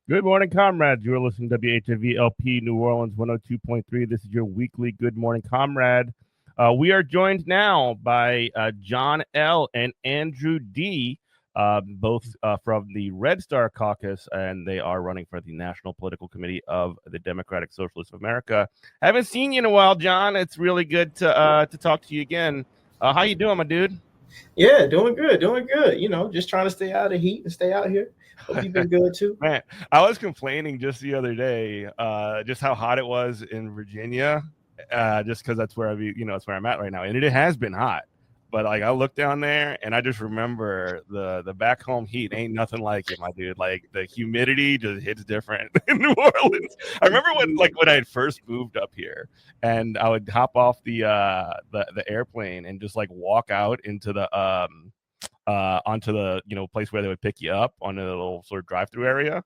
Good morning, comrades. You're listening to WHVLP New Orleans 102.3. This is your weekly Good Morning Comrade. We are joined now by John L. and Andrew D., both from the Red Star Caucus, and they are running for the National Political Committee of the Democratic Socialists of America. Haven't seen you in a while, John. It's really good to talk to you again. How you doing, my dude? Yeah, doing good, doing good. Just trying to stay out of the heat and stay out here. Hope you've been good too. Man, I was complaining just the other day, just how hot it was in Virginia, just because that's where that's where I'm at right now, and it has been hot. But like I look down there, and I just remember the back home heat ain't nothing like it, my dude. Like the humidity just hits different in New Orleans. I remember when I had first moved up here, and I would hop off the airplane and just like walk out into the onto the place where they would pick you up on a little sort of drive-through area,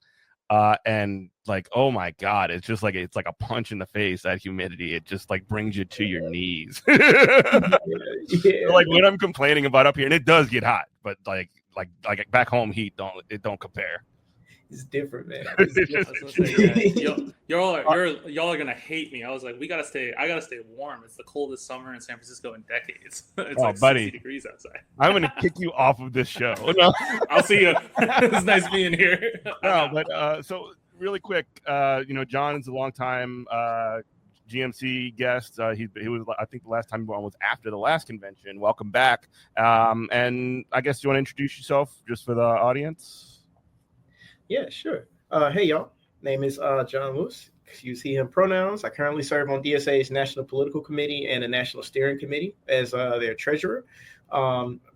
and like, oh my god, it's like a punch in the face. That humidity, it just like brings you to your knees. Yeah, Like what I'm complaining about up here, and it does get hot, but like back home heat don't compare. it's different, man. I was gonna say, yeah, y'all are gonna hate me. I was like, I gotta stay warm. It's the coldest summer in San Francisco in decades. It's like buddy, 60 degrees outside. I'm gonna kick you off of this show. No. I'll see you. It's nice being here. No, but so really quick, John is a long time GMC guest. He was, I think, the last time you were on was after the last convention. Welcome back. And I guess you want to introduce yourself just for the audience. Yeah, sure. Hey, y'all. Name is John Lewis. Use he, him pronouns. I currently serve on DSA's National Political Committee and the National Steering Committee as their treasurer.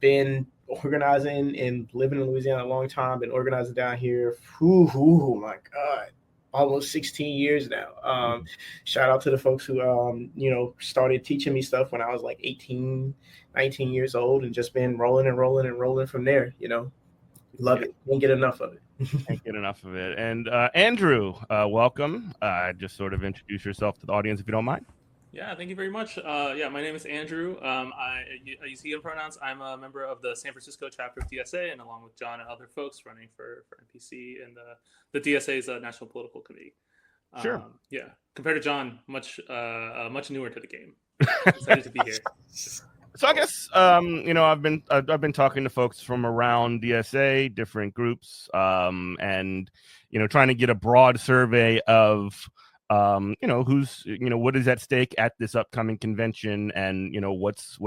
Been organizing and living in Louisiana a long time. Been organizing down here. Oh my God. Almost 16 years now. Shout out to the folks who, started teaching me stuff when I was like 18, 19 years old, and just been rolling and rolling and rolling from there. Love it. Can't get enough of it. Can't get enough of it. And Andrew, welcome. Just sort of introduce yourself to the audience if you don't mind. Yeah, thank you very much. My name is Andrew. I use he, him pronouns. I'm a member of the San Francisco chapter of DSA, and along with John and other folks running for NPC and the DSA's National Political Committee. Sure. Yeah, compared to John, much newer to the game. Excited to be here. So I guess I've been talking to folks from around DSA, different groups, and trying to get a broad survey of who's what is at stake at this upcoming convention, and what's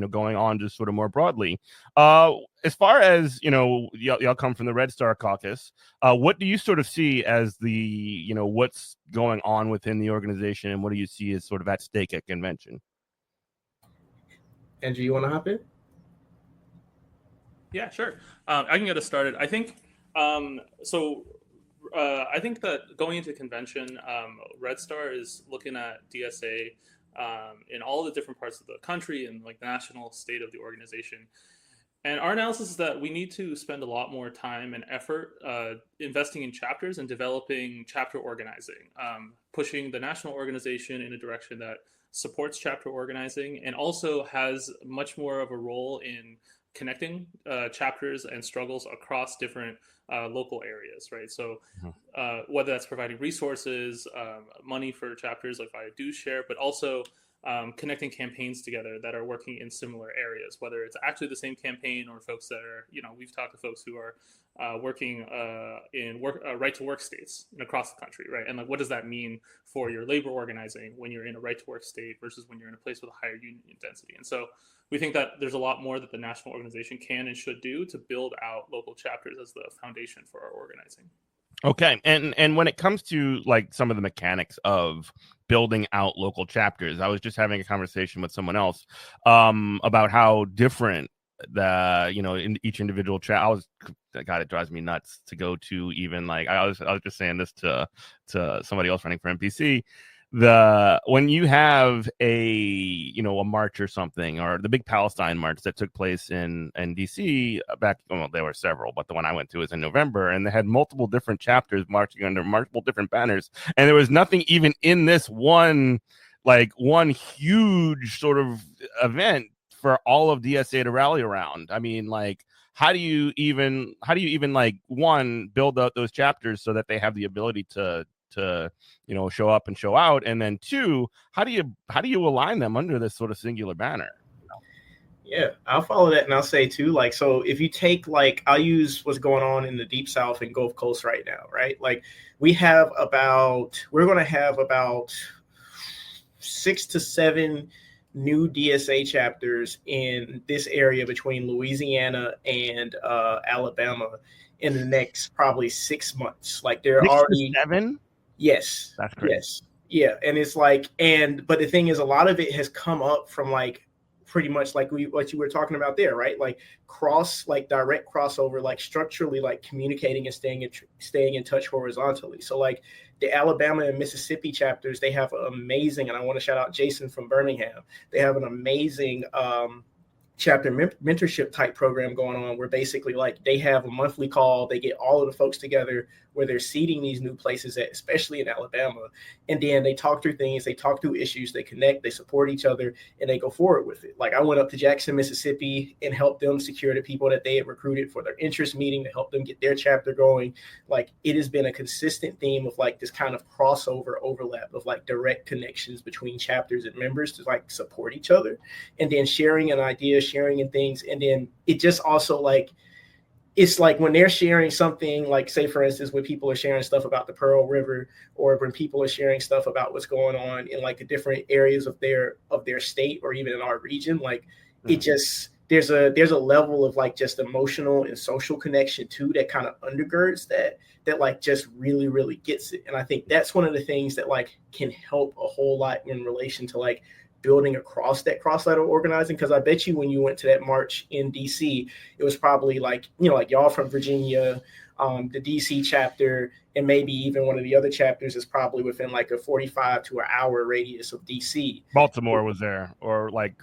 going on just sort of more broadly. As far as y'all come from the Red Star Caucus, what do you sort of see as the what's going on within the organization, and what do you see as sort of at stake at convention? Andrew, you want to hop in? Yeah, sure. I can get us started. I think I think that going into convention, Red Star is looking at DSA in all the different parts of the country and like the national state of the organization. And our analysis is that we need to spend a lot more time and effort investing in chapters and developing chapter organizing, pushing the national organization in a direction that supports chapter organizing and also has much more of a role in connecting chapters and struggles across different local areas, right? So whether that's providing resources, money for chapters like via dues share, but also connecting campaigns together that are working in similar areas, whether it's actually the same campaign or folks that are, we've talked to folks who are working in right to work states across the country, right? And like, what does that mean for your labor organizing when you're in a right to work state versus when you're in a place with a higher union density? And so we think that there's a lot more that the national organization can and should do to build out local chapters as the foundation for our organizing. Okay, and when it comes to like some of the mechanics of building out local chapters, I was just having a conversation with someone else about how different in each individual God, it drives me nuts to go to even like I was just saying this to somebody else running for NPC. When you have a march or something, or the big Palestine march that took place in DC back, well, there were several, but the one I went to was in November, and they had multiple different chapters marching under multiple different banners, and there was nothing even in this one huge sort of event for all of DSA to rally around. I mean, like, how do you even like, one, build out those chapters so that they have the ability to show up and show out, and then two, how do you align them under this sort of singular banner? Yeah, I'll follow that, and I'll say too, like, so if you take, like, I'll use what's going on in the Deep South and Gulf Coast right now, right? Like, we're going to have about 6 to 7 new DSA chapters in this area between Louisiana and Alabama in the next probably 6 months. Like, there are already 7. Yes, that's crazy. Yes, yeah, and it's like, but the thing is, a lot of it has come up from, like, pretty much like what you were talking about there, right? Like direct crossover, like structurally, like communicating and staying in touch horizontally. So like the Alabama and Mississippi chapters, they have amazing, and I want to shout out Jason from Birmingham. They have an amazing chapter mentorship type program going on, where basically, like, they have a monthly call. They get all of the folks together where they're seeding these new places at, especially in Alabama. And then they talk through things, they talk through issues, they connect, they support each other, and they go forward with it. Like, I went up to Jackson, Mississippi and helped them secure the people that they had recruited for their interest meeting to help them get their chapter going. Like, it has been a consistent theme of, like, this kind of crossover overlap of, like, direct connections between chapters and members to, like, support each other, and then sharing an idea, sharing in things. And then it just also, like, it's like when they're sharing something, like, say, for instance, when people are sharing stuff about the Pearl River, or when people are sharing stuff about what's going on in, like, the different areas of their state, or even in our region, like, it just, there's a level of, like, just emotional and social connection too that kind of undergirds that like just really, really gets it. And I think that's one of the things that, like, can help a whole lot in relation to, like, building across that cross-lateral organizing. Because I bet you when you went to that march in DC, it was probably like, like y'all from Virginia, the DC chapter, and maybe even one of the other chapters is probably within, like, a 45 to an hour radius of DC. Baltimore was there, or like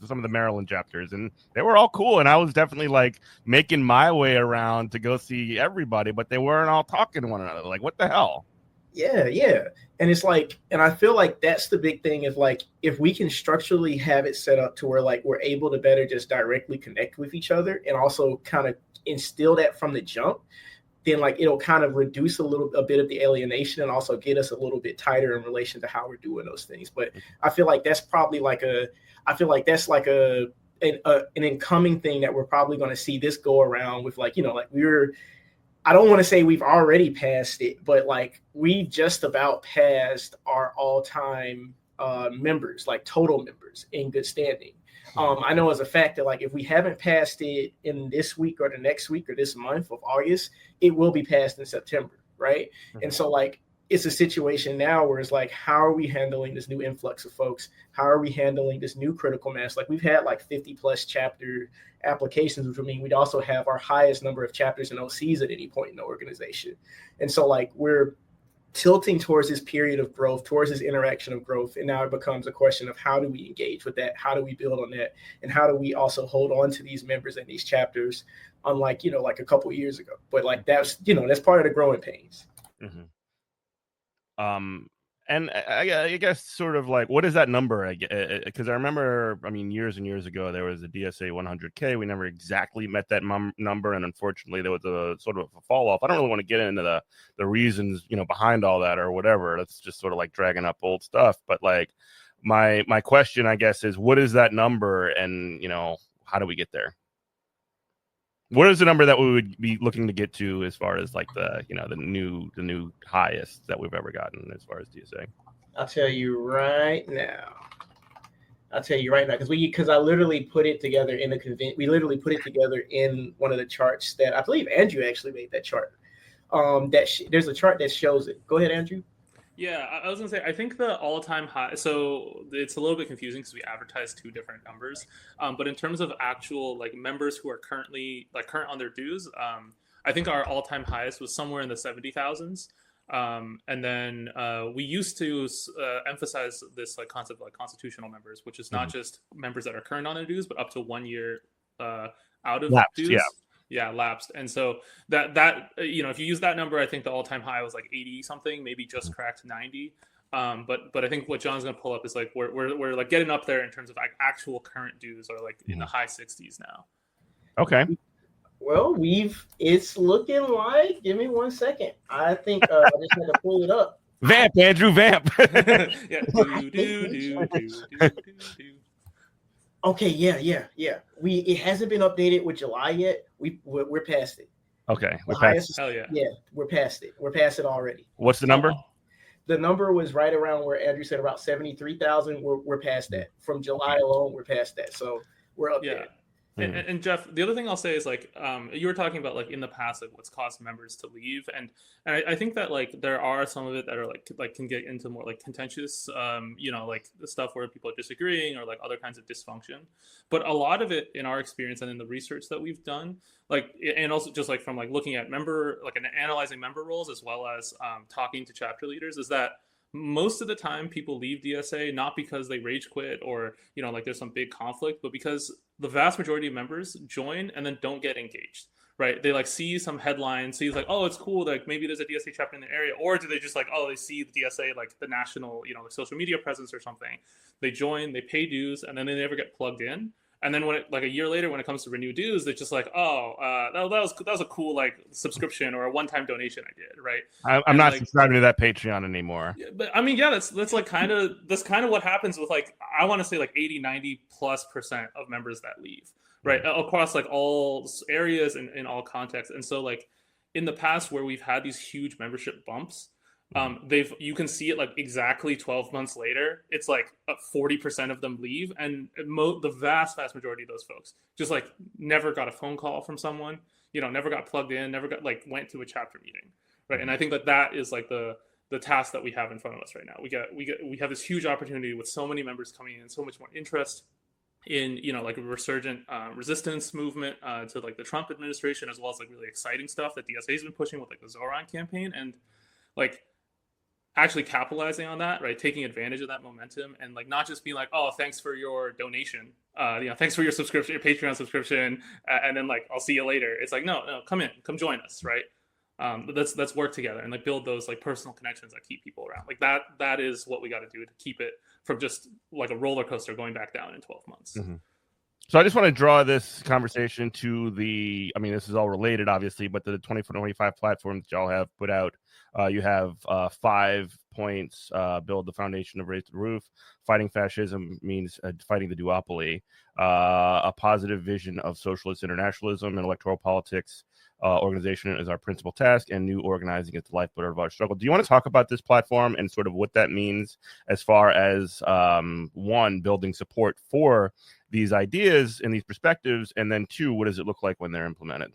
some of the Maryland chapters, and they were all cool. And I was definitely, like, making my way around to go see everybody, but they weren't all talking to one another. Like, what the hell? Yeah. And it's like, and I feel like that's the big thing, is, like, if we can structurally have it set up to where, like, we're able to better just directly connect with each other, and also kind of instill that from the jump, then, like, it'll kind of reduce a bit of the alienation, and also get us a little bit tighter in relation to how we're doing those things. But I feel like that's probably an incoming thing that we're probably going to see this go around with, like, like, I don't want to say we've already passed it, but, like, we just about passed our all-time members, like total members in good standing. I know as a fact that, like, if we haven't passed it in this week or the next week or this month of August, it will be passed in September, right? Mm-hmm. And so, like, it's a situation now where it's like, how are we handling this new influx of folks? How are we handling this new critical mass? Like, we've had like 50 plus chapter applications, which would mean we'd also have our highest number of chapters and OCs at any point in the organization. And so, like, we're tilting towards this period of growth, towards this interaction of growth. And now it becomes a question of, how do we engage with that? How do we build on that? And how do we also hold on to these members and these chapters, unlike, like a couple of years ago? But, like, that's part of the growing pains. Mm-hmm. And I guess sort of like, what is that number? Because I remember, years and years ago, there was a DSA 100K. We never exactly met that number, and unfortunately, there was a sort of a fall off. I don't really want to get into the reasons, behind all that or whatever. That's just sort of like dragging up old stuff. But, like, my question, I guess, is, what is that number, and how do we get there? What is the number that we would be looking to get to as far as, like, the new highest that we've ever gotten as far as DSA? I'll tell you right now, because I literally put it together in a we literally put it together in one of the charts that I believe Andrew actually made that chart. There's a chart that shows it. Go ahead, Andrew. Yeah, I was gonna say, I think the all-time high, so it's a little bit confusing because we advertise two different numbers. But in terms of actual, like, members who are current on their dues, I think our all-time highest was somewhere in the 70,000s. And then we used to emphasize this, like, concept of, like, constitutional members, which is not just members that are current on their dues, but up to 1 year out of dues. Yeah, lapsed. And so that if you use that number, I think the all-time high was like 80 something, maybe just cracked 90. But I think what John's gonna pull up is, like, we're like getting up there in terms of, like, actual current dues are, like, in the high 60s now. Okay. Well, it's looking like, give me 1 second. I think I just had to pull it up. Vamp, Andrew, vamp. Yeah. Do. Okay, yeah. It hasn't been updated with July yet. We're past it. Okay, The we're past. highest, Hell yeah. yeah, we're past it. We're past it already. What's the number? The number was right around where Andrew said, about 73,000. We're past that. From July alone, we're past that. So we're up there. And Jeff, the other thing I'll say is like you were talking about like in the past like what's caused members to leave, and I think that like there are some of it that are like can get into more like contentious like the stuff where people are disagreeing or like other kinds of dysfunction, but a lot of it in our experience and in the research that we've done, like, and also just like from like looking at member like and analyzing member roles as well as talking to chapter leaders, is that most of the time people leave DSA not because they rage quit or like there's some big conflict, but because the vast majority of members join and then don't get engaged, right? They like see some headline, see like, oh, it's cool, like maybe there's a DSA chapter in the area, or do they just like, oh, they see the DSA like the national like social media presence or something, they join, they pay dues, and then they never get plugged in. And then when it like a year later, when it comes to renew dues, they're just like, oh, that was a cool like subscription or a one-time donation I did, right? I'm not subscribing to that Patreon anymore. But I mean, yeah, that's like kind of what happens with like I want to say like 80-90+% of members that leave, right, across like all areas and in all contexts. And so like in the past where we've had these huge membership bumps, you can see it like exactly 12 months later, it's like 40% of them leave, and the vast majority of those folks just like never got a phone call from someone, never got plugged in, never got like went to a chapter meeting, right? And I think that is like the task that we have in front of us right now. We have this huge opportunity with so many members coming in, so much more interest in like a resurgent resistance movement to like the Trump administration, as well as like really exciting stuff that DSA has been pushing with like the Zoran campaign, and like actually capitalizing on that, right? Taking advantage of that momentum, and like not just being like, oh, thanks for your donation, thanks for your subscription, your Patreon subscription, and then like I'll see you later. It's like, no, come join us, right? Let's work together and like build those like personal connections that keep people around. Like that is what we got to do to keep it from just like a roller coaster going back down in 12 months. Mm-hmm. So I just want to draw this conversation to this is all related, obviously, but the 2025 platform that y'all have put out, you have 5 points: build the foundation of Raise the Roof, fighting fascism means fighting the duopoly, a positive vision of socialist internationalism and electoral politics. Organization is our principal task, and new organizing is the lifeblood of our struggle. Do you want to talk about this platform and sort of what that means as far as one, building support for these ideas and these perspectives, and then 2, what does it look like when they're implemented?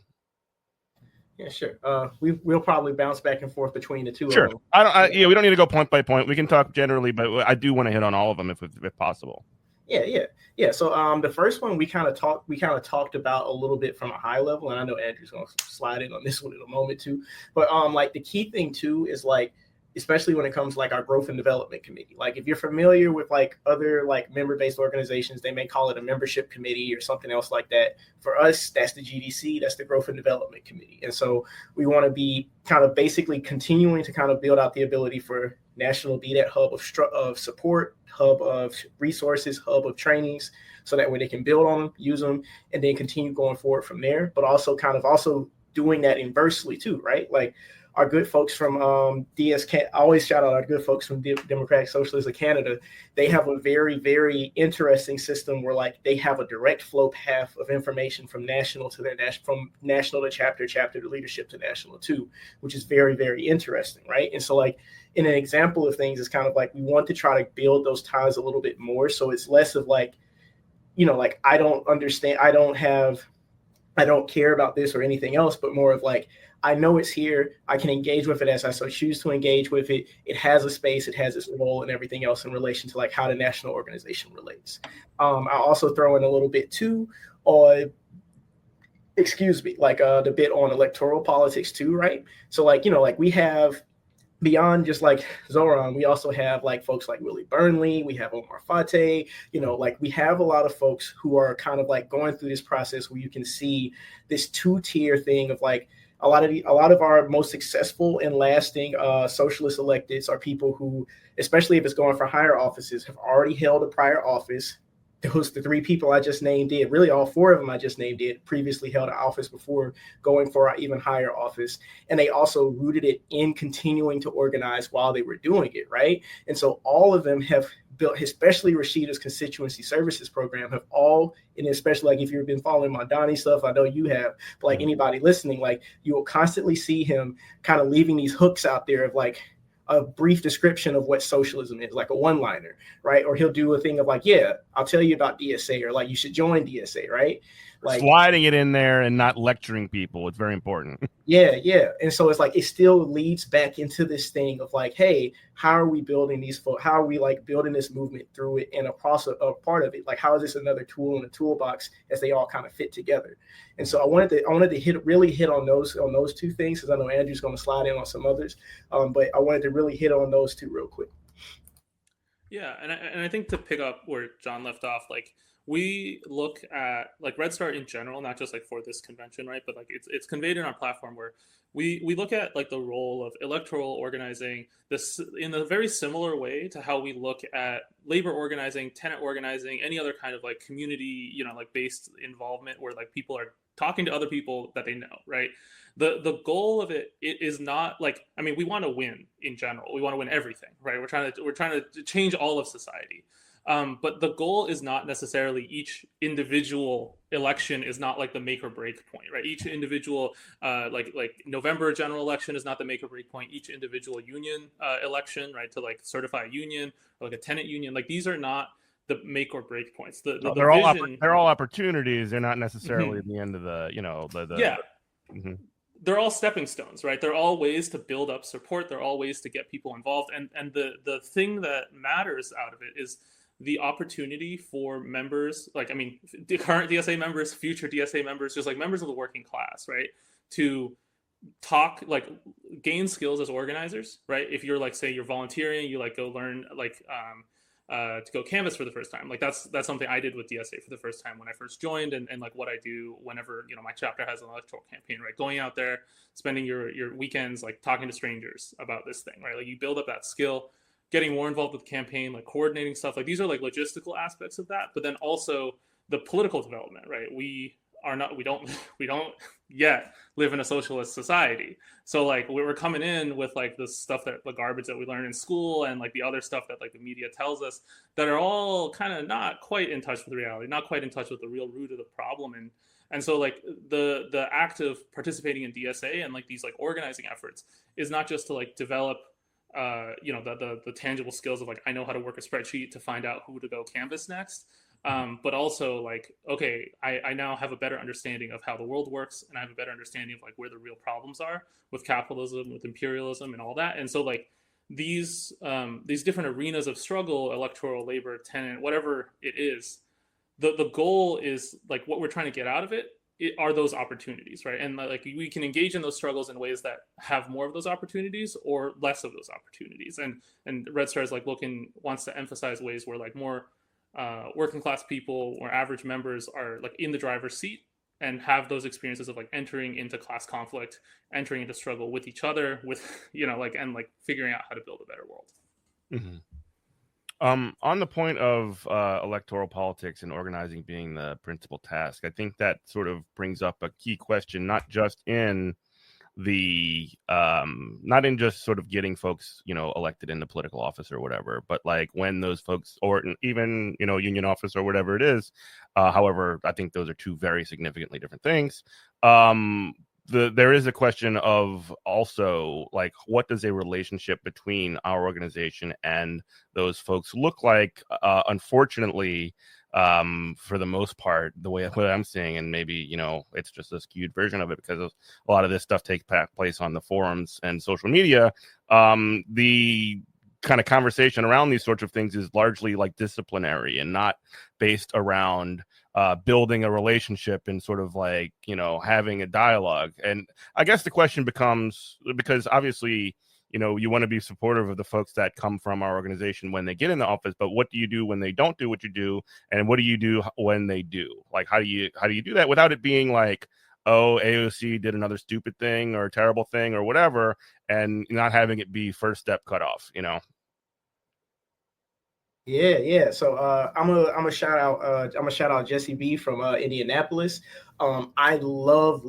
Yeah, sure. We'll probably bounce back and forth between the two. Sure. Of them. We don't need to go point by point. We can talk generally, but I do want to hit on all of them if possible. Yeah. So the first one we kind of talked about a little bit from a high level, and I know Andrew's gonna slide in on this one in a moment too. But like the key thing too is like, especially when it comes to like our growth and development committee. Like if you're familiar with like other like member-based organizations, they may call it a membership committee or something else like that. For us, that's the GDC, that's the growth and development committee. And so we want to be kind of basically continuing to kind of build out the ability for National be that hub of support, hub of resources, hub of trainings, so that way they can build on them, use them, and then continue going forward from there. But also kind of also doing that inversely too, right? Like our good folks from DSK, I always shout out our good folks from Democratic Socialists of Canada. They have a very, very interesting system where like they have a direct flow path of information from national to from national to chapter to leadership to national too, which is very, very interesting, right? And so like in an example of things, it's kind of like we want to try to build those ties a little bit more, so it's less of like, like I don't understand, I don't care about this or anything else, but more of like, I know it's here. I can engage with it as I so choose to engage with it. It has a space, it has its role and everything else in relation to like how the national organization relates. I'll also throw in a little bit too, like the bit on electoral politics too, right? So like, like we have, beyond just like Zoran, we also have like folks like Willie Burnley, we have Omar Fateh, like we have a lot of folks who are kind of like going through this process where you can see this 2-tier thing of like, a lot of our most successful and lasting socialist electeds are people who, especially if it's going for higher offices, have already held a prior office, the three people I just named did. Really, all four of them I just named did previously held an office before going for an even higher office. And they also rooted it in continuing to organize while they were doing it, right? And so all of them have built, especially Rashida's constituency services program, have all, and especially like if you've been following my Donnie stuff, I know you have, but like anybody listening, like you will constantly see him kind of leaving these hooks out there of like a brief description of what socialism is, like a one-liner, right? Or he'll do a thing of like, yeah, I'll tell you about DSA, or like you should join DSA, right? Like sliding it in there and not lecturing people. It's very important. Yeah. And so it's like it still leads back into this thing of like, hey, how are we building these folks? How are we like building this movement through it and a process of part of it? Like, how is this another tool in the toolbox as they all kind of fit together? And so I wanted to really hit on those two things, because I know Andrew's going to slide in on some others, but I wanted to really hit on those two real quick. Yeah, and I think to pick up where John left off, like we look at like Red Star in general, not just like for this convention, right? But like it's conveyed in our platform where we look at like the role of electoral organizing this in a very similar way to how we look at labor organizing, tenant organizing, any other kind of like community, you know, like based involvement where like people are talking to other people that they know, right? The goal of it is not like, I mean, we want to win in general. We want to win everything, right? We're trying to change all of society. But the goal is not necessarily each individual election is not like the make or break point, right? Each individual, like November general election is not the make or break point. Each individual union election, right, to like certify a union or like a tenant union, like these are not the make or break points. They're all opportunities. They're not necessarily the end of the, you know, yeah. They're all stepping stones, right? They're all ways to build up support. They're all ways to get people involved. And the thing that matters out of it is the opportunity for members, like, I mean, the current DSA members, future DSA members, just like members of the working class, right? To talk, like gain skills as organizers, right? If you're like, say you're volunteering, you like go learn like, to go canvas for the first time. Like that's something I did with DSA for the first time when I first joined, and like what I do whenever, you know, my chapter has an electoral campaign, right? Going out there, spending your weekends, like talking to strangers about this thing, right? Like you build up that skill, getting more involved with the campaign, like coordinating stuff. Like these are like logistical aspects of that, but then also the political development, right? We don't yet live in a socialist society. So like we're coming in with like the stuff that the garbage that we learn in school and like the other stuff that like the media tells us that are all kind of not quite in touch with reality, not quite in touch with the real root of the problem. And so like the act of participating in DSA and like these like organizing efforts is not just to like develop you know, the tangible skills of like, I know how to work a spreadsheet to find out who to go canvas next. But also like, okay, I now have a better understanding of how the world works, and I have a better understanding of like where the real problems are with capitalism, with imperialism and all that. And so like these different arenas of struggle, electoral, labor, tenant, whatever it is, the goal is like what we're trying to get out of it are those opportunities, right? And like we can engage in those struggles in ways that have more of those opportunities or less of those opportunities. And Red Star is like wants to emphasize ways where like more working class people or average members are like in the driver's seat and have those experiences of like entering into class conflict, entering into struggle with each other, with, you know, like, and like figuring out how to build a better world. Mm-hmm. On the point of electoral politics and organizing being the principal task, I think that sort of brings up a key question, not just in the not in just sort of getting folks, you know, elected into political office or whatever, but like when those folks, or even, you know, union office or whatever it is, however, I think those are two very significantly different things. There is a question of also like, what does a relationship between our organization and those folks look like? Unfortunately, for the most part, the way I'm seeing, and maybe, you know, it's just a skewed version of it because a lot of this stuff takes place on the forums and social media. The kind of conversation around these sorts of things is largely like disciplinary and not based around building a relationship and sort of like, you know, having a dialogue. And I guess the question becomes, because obviously, you know, you want to be supportive of the folks that come from our organization when they get in the office, but what do you do when they don't do what you do? And what do you do when they do? Like, how do you do that without it being like, oh, AOC did another stupid thing or terrible thing or whatever, and not having it be first step cut off, you know? Yeah. So I'm a shout out Jesse B from Indianapolis. I love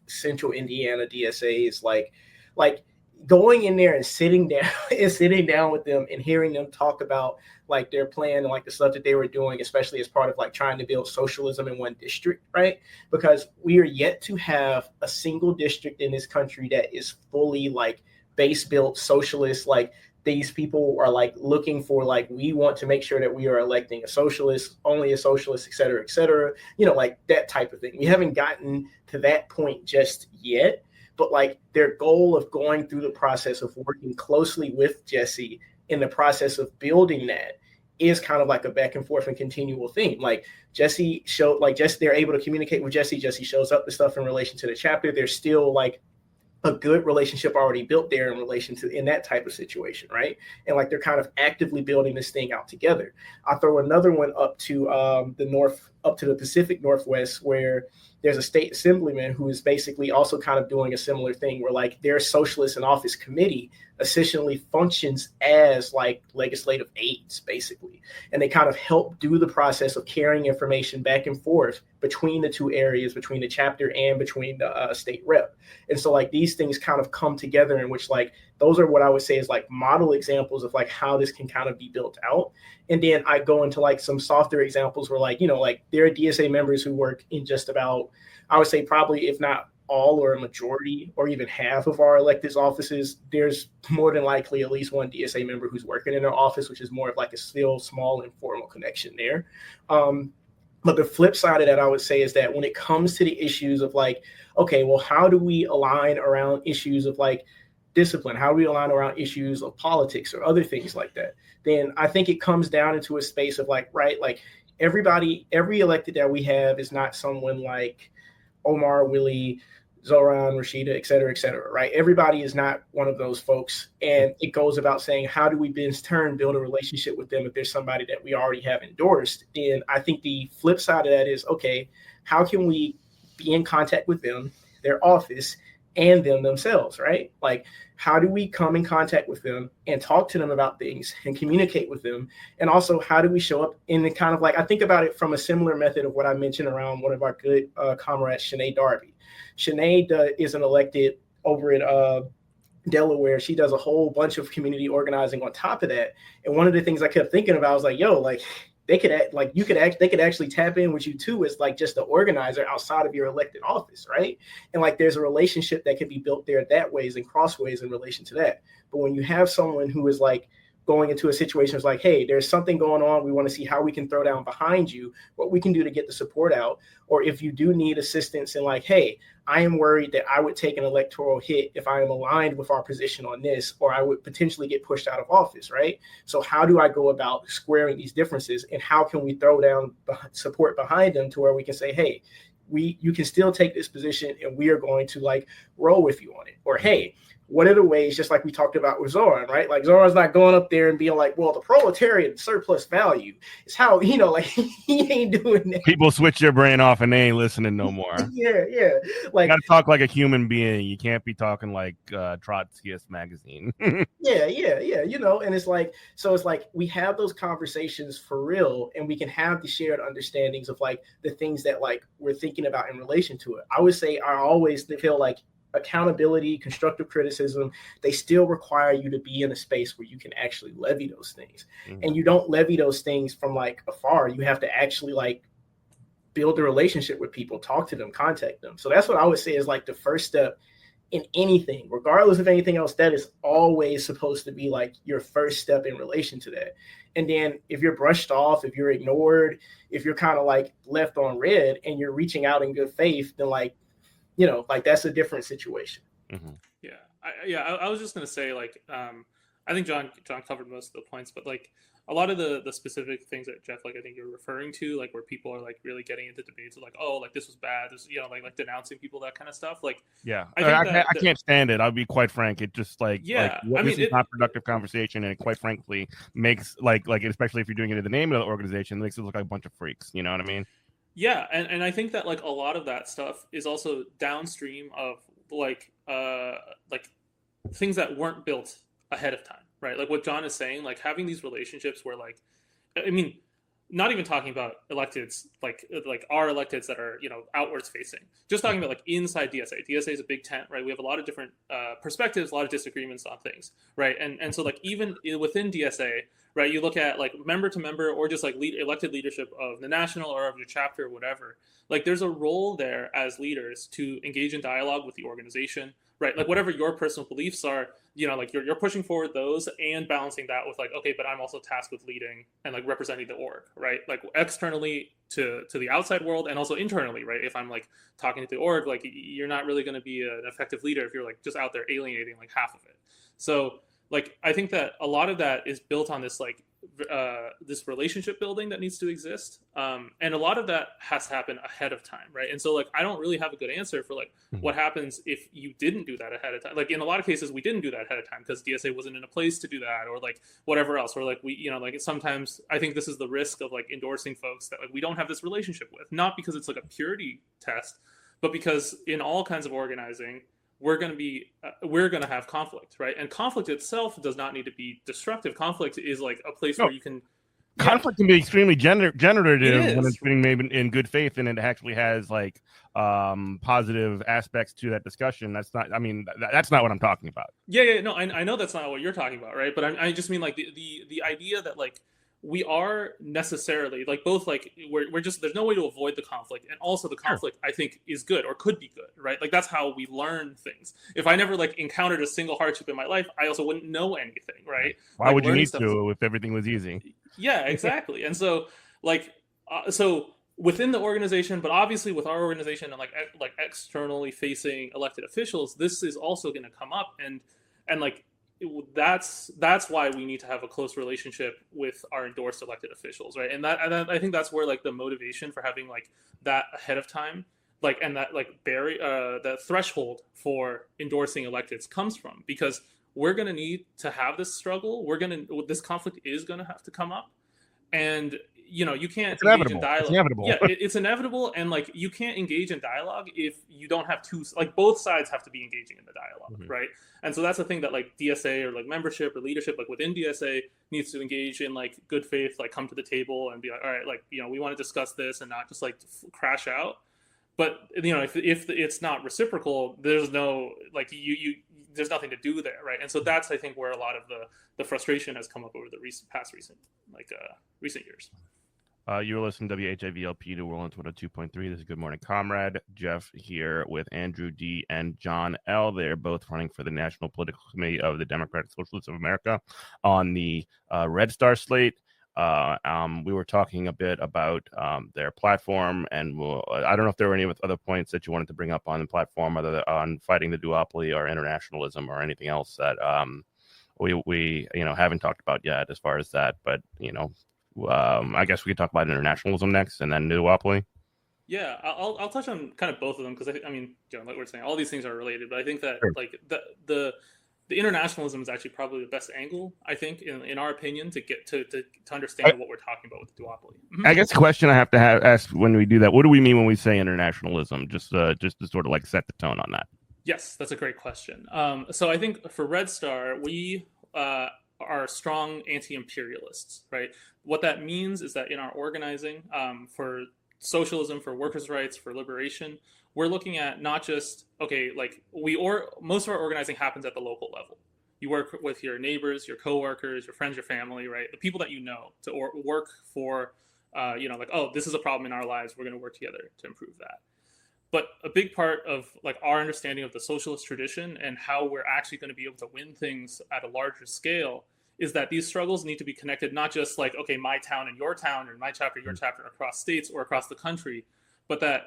Central Indiana DSAs. Like going in there and sitting down and sitting down with them and hearing them talk about like their plan and like the stuff that they were doing, especially as part of like trying to build socialism in one district, right? Because we are yet to have a single district in this country that is fully like base built socialist. Like these people are like looking for like we want to make sure that we are electing a socialist, only a socialist, et cetera, like that type of thing. We haven't gotten to that point just yet, but like their goal of going through the process of working closely with Jesse in the process of building that is kind of like a back and forth and continual thing. Like Jesse showed, like just they're able to communicate with Jesse. Jesse shows up the stuff in relation to the chapter. There's still like a good relationship already built there in relation to in that type of situation, right? And like they're kind of actively building this thing out together. I'll throw another one up to the north, up to the Pacific Northwest, where there's a state assemblyman who is basically also kind of doing a similar thing, where like their socialist in office committee essentially functions as like legislative aides, basically, and they kind of help do the process of carrying information back and forth between the two areas, between the chapter and between the state rep. And so like these things kind of come together, in which like those are what I would say is like model examples of like how this can kind of be built out. And then I go into like some softer examples where like, like there are DSA members who work in just about, I would say probably if not all or a majority or even half of our elected offices, there's more than likely at least one DSA member who's working in their office, which is more of like a still small informal connection there. But the flip side of that, I would say, is that when it comes to the issues of like, okay, well, how do we align around issues of like discipline? How do we align around issues of politics or other things like that? Then I think it comes down into a space of like, right, like every elected that we have is not someone like Omar, Willie, Zoran, Rashida, et cetera, right? Everybody is not one of those folks. And it goes about saying, how do we in turn build a relationship with them if there's somebody that we already have endorsed? And I think the flip side of that is, okay, how can we be in contact with them, their office, and them themselves, right? Like, how do we come in contact with them and talk to them about things and communicate with them? And also, how do we show up in the kind of like, I think about it from a similar method of what I mentioned around one of our good comrades, Sinead Darby. Sinead is an elected over in Delaware. She does a whole bunch of community organizing on top of that. And one of the things I kept thinking about was like, yo, like they could they could actually tap in with you too as like just the organizer outside of your elected office, right? And like there's a relationship that can be built there that ways and crossways in relation to that. But when you have someone who is like going into a situation is like, hey, there's something going on. We want to see how we can throw down behind you, what we can do to get the support out. Or if you do need assistance in like, hey, I am worried that I would take an electoral hit if I am aligned with our position on this, or I would potentially get pushed out of office, right? So how do I go about squaring these differences, and how can we throw down support behind them to where we can say, hey, you can still take this position and we are going to like roll with you on it. Or, hey, what are the ways, just like we talked about with Zoran, right? Like Zoran's not going up there and being like, well, the proletariat surplus value is how, like he ain't doing that. People switch your brain off and they ain't listening no more. Yeah. Like, you gotta talk like a human being. You can't be talking like Trotskyist magazine. Yeah. And it's like, so it's like we have those conversations for real, and we can have the shared understandings of like the things that like we're thinking about in relation to it. I would say I always feel like accountability, constructive criticism, they still require you to be in a space where you can actually levy those things. Mm-hmm. And you don't levy those things from like afar. You have to actually like build a relationship with people, talk to them, contact them. So that's what I would say is like the first step in anything, regardless of anything else. That is always supposed to be like your first step in relation to that. And then if you're brushed off, if you're ignored, if you're kind of like left on red and you're reaching out in good faith, then like, like that's a different situation. Mm-hmm. Yeah. I was just going to say, like, I think John covered most of the points, but like a lot of the specific things that Jeff, like, I think you're referring to, like where people are like really getting into debates of like, oh, like this was bad, this, like denouncing people, that kind of stuff. Like, yeah, I can't stand it. I'll be quite frank. It just like, yeah, like, this is not productive conversation, and it quite frankly makes like especially if you're doing it in the name of the organization, it makes it look like a bunch of freaks. You know what I mean? Yeah, and I think that like a lot of that stuff is also downstream of like things that weren't built ahead of time, right? Like what John is saying, like having these relationships where like, I mean, not even talking about electeds like our electeds that are outwards facing, just talking about like inside DSA is a big tent, right? We have a lot of different perspectives, a lot of disagreements on things, right? And so like even within DSA, right, you look at like member to member or just like elected leadership of the national or of your chapter or whatever, like there's a role there as leaders to engage in dialogue with the organization, right? Like whatever your personal beliefs are, like you're pushing forward those and balancing that with like, okay, but I'm also tasked with leading and like representing the org, right? Like externally to the outside world and also internally, right? If I'm like talking to the org, like you're not really going to be an effective leader if you're like just out there alienating like half of it. So like, I think that a lot of that is built on this like this relationship building that needs to exist, and a lot of that has to happen ahead of time, right? And so like I don't really have a good answer for like what happens if you didn't do that ahead of time. Like in a lot of cases we didn't do that ahead of time because DSA wasn't in a place to do that, or like whatever else, or like we like sometimes I think this is the risk of like endorsing folks that like we don't have this relationship with, not because it's like a purity test, but because in all kinds of organizing we're going to have conflict, right? And conflict itself does not need to be destructive. Conflict is like a place where you can. Conflict can be extremely generative when it's being made in good faith, and it actually has like positive aspects to that discussion. That's not. I mean, that's not what I'm talking about. Yeah. No, I know that's not what you're talking about, right? But I just mean like the idea that like we are necessarily like both like we're just there's no way to avoid the conflict, and also the conflict I think is good or could be good, right? Like that's how we learn things. If I never like encountered a single hardship in my life, I also wouldn't know anything, right? Why like, would you need to if everything was easy? Yeah, exactly. And so like so within the organization, but obviously with our organization and like externally facing elected officials, this is also going to come up, and like that's why we need to have a close relationship with our endorsed elected officials, right? And I think that's where like the motivation for having like that ahead of time, like, and that like that threshold for endorsing electeds comes from, because we're going to need to have this struggle. This conflict is going to have to come up, and you can't engage in dialogue. It's inevitable. Yeah, it's inevitable, and like you can't engage in dialogue if you don't have both sides have to be engaging in the dialogue, right? And so that's the thing that like DSA or like membership or leadership like within DSA needs to engage in like good faith, like come to the table and be like, all right, like we want to discuss this, and not just like crash out. But if it's not reciprocal, there's no like there's nothing to do there, right? And so that's I think where a lot of the frustration has come up over the recent years. You were listening to WHIVLP New Orleans 102.3. This is Good Morning Comrade. Jeff here with Andrew D. and John L. They're both running for the National Political Committee of the Democratic Socialists of America on the Red Star slate. We were talking a bit about their platform, and I don't know if there were any other points that you wanted to bring up on the platform, other than on fighting the duopoly or internationalism or anything else that we haven't talked about yet as far as that. But I guess we could talk about internationalism next, and then duopoly. Yeah, I'll touch on kind of both of them, because I mean, like we're saying, all these things are related. But I think that like the internationalism is actually probably the best angle, I think, in our opinion, to get to understand what we're talking about with the duopoly. I guess the question I have to ask when we do that: what do we mean when we say internationalism? Just to sort of like set the tone on that. Yes, that's a great question. So I think for Red Star, we are strong anti-imperialists, right? What that means is that in our organizing for socialism, for workers' rights, for liberation, we're looking at not just, most of our organizing happens at the local level. You work with your neighbors, your coworkers, your friends, your family, right? The people that you know to work for, this is a problem in our lives. We're going to work together to improve that. But a big part of like our understanding of the socialist tradition and how we're actually going to be able to win things at a larger scale is that these struggles need to be connected, not just like, okay, my town and your town, or my chapter, your chapter, across states or across the country, but that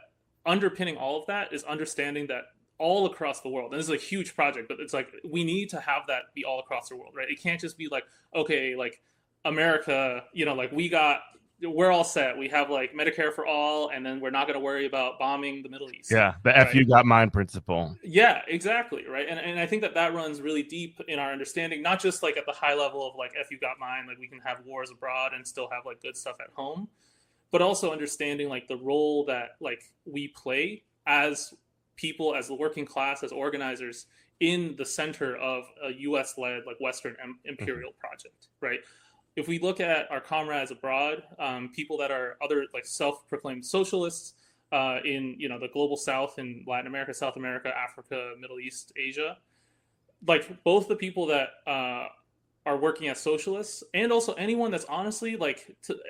underpinning all of that is understanding that all across the world, and this is a huge project, but it's like we need to have that be all across the world, right? It can't just be like, okay, like America, like we're all set. We have like Medicare for all, and then we're not going to worry about bombing the Middle East. Yeah, the F you got mine principle. Yeah, exactly, right. And I think that runs really deep in our understanding, not just like at the high level of like F you got mine, like we can have wars abroad and still have like good stuff at home, but also understanding like the role that like we play as people as the working class, as organizers in the center of a US-led like Western imperial project, right? If we look at our comrades abroad, people that are other like self-proclaimed socialists in the global South, in Latin America, South America, Africa, Middle East, Asia, like both the people that are working as socialists, and also anyone that's honestly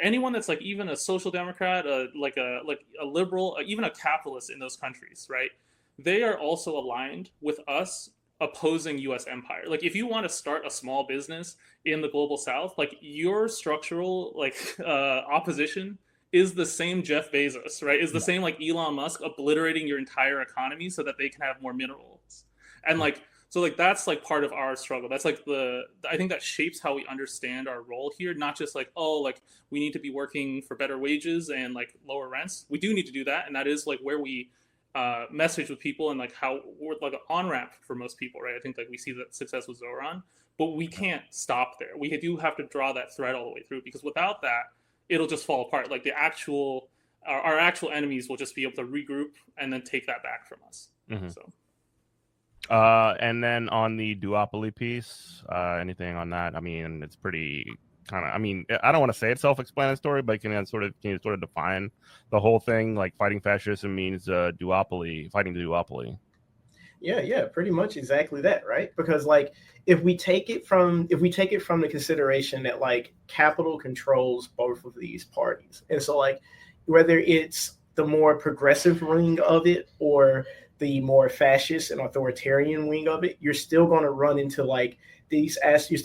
anyone that's like even a social democrat, like a liberal, even a capitalist in those countries, right? They are also aligned with us opposing U.S. empire. Like if you want to start a small business in the global South, like your structural opposition is the same Jeff Bezos, right? Is the same like Elon Musk obliterating your entire economy so that they can have more minerals, and like. So like that's like part of our struggle. That's like I think that shapes how we understand our role here. Not just like, oh, like we need to be working for better wages and like lower rents. We do need to do that, and that is like where we message with people and like how we're like an on ramp for most people, right? I think like we see that success with Zoran, but we can't stop there. We do have to draw that thread all the way through, because without that, it'll just fall apart. Like our actual enemies will just be able to regroup and then take that back from us. Mm-hmm. So. And then on the duopoly piece, anything on that? I mean, it's pretty kind of. I mean, I don't want to say it's self-explanatory, but can you sort of define the whole thing? Like fighting fascism means duopoly, fighting the duopoly. Yeah, pretty much exactly that, right? Because like if we take it from the consideration that like capital controls both of these parties, and so like whether it's the more progressive wing of it or the more fascist and authoritarian wing of it, you're still going to run into like these aspects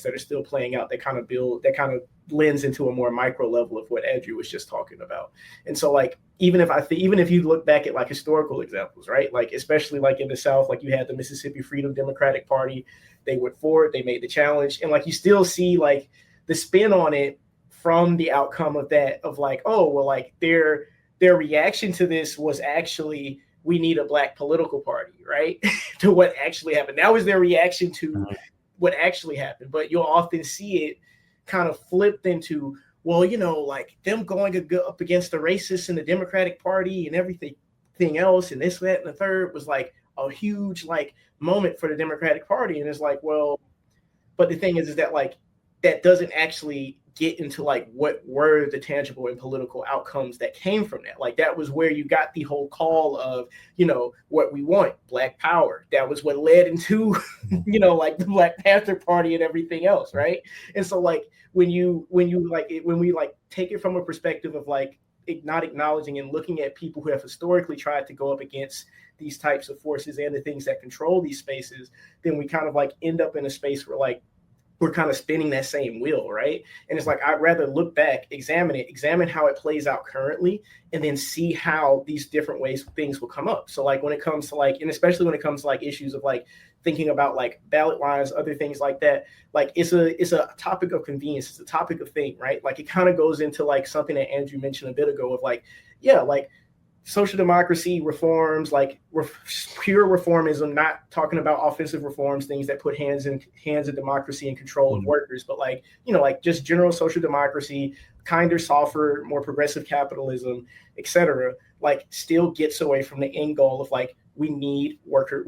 that are still playing out, that kind of lends into a more micro level of what Andrew was just talking about. And so like even if you look back at like historical examples, right? Like especially like in the South, like you had the Mississippi Freedom Democratic Party, they went forward, they made the challenge, and like you still see like the spin on it from the outcome of that, of like, oh well, like their reaction to this was actually, we need a black political party, right? To what actually happened. That was their reaction to what actually happened. But you'll often see it kind of flipped into, well, like them going up against the racists in the Democratic Party and everything else, and this, that, and the third was like a huge like moment for the Democratic Party. And it's like, well, but the thing is that like that doesn't actually get into like what were the tangible and political outcomes that came from that. Like that was where you got the whole call of, what we want, Black Power. That was what led into, like the Black Panther Party and everything else, right? And so like when we take it from a perspective of like not acknowledging and looking at people who have historically tried to go up against these types of forces and the things that control these spaces, then we kind of like end up in a space where like we're kind of spinning that same wheel, right? And it's like, I'd rather look back, examine how it plays out currently, and then see how these different ways things will come up. So like when it comes to like, and especially when it comes to like issues of like thinking about like ballot lines, other things like that, like it's a topic of convenience. It's a topic of thing, right? Like it kind of goes into like something that Andrew mentioned a bit ago of like, yeah, like social democracy reforms, like pure reformism, not talking about offensive reforms, things that put hands in democracy and control of workers, but like, like just general social democracy, kinder, softer, more progressive capitalism, etc., like still gets away from the end goal of like, we need worker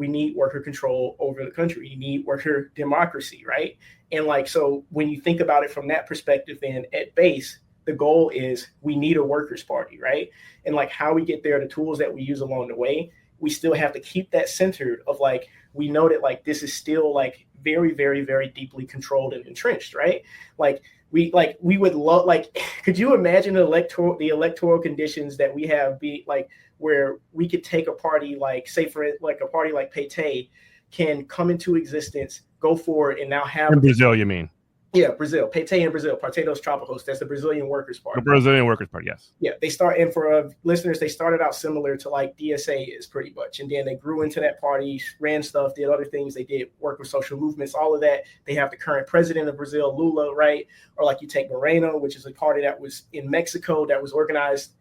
control over the country. You need worker democracy, right? And like, so when you think about it from that perspective, then at base, the goal is we need a workers' party, right? And like how we get there, the tools that we use along the way, we still have to keep that centered of like, we know that like this is still like very, very, very deeply controlled and entrenched, right? Like we would love, like, could you imagine the electoral conditions that we have be like where we could take a party like, say for like a party like Paytay can come into existence, go forward, and now have in Brazil, you mean? Yeah, Brazil. Paytay in Brazil. Partido dos Trabalhadores. That's the Brazilian Workers' Party. The Brazilian Workers' Party, yes. Yeah, and for listeners, they started out similar to like DSA is pretty much. And then they grew into that party, ran stuff, did other things. They did work with social movements, all of that. They have the current president of Brazil, Lula, right? Or like you take Moreno, which is a party that was in Mexico that was organized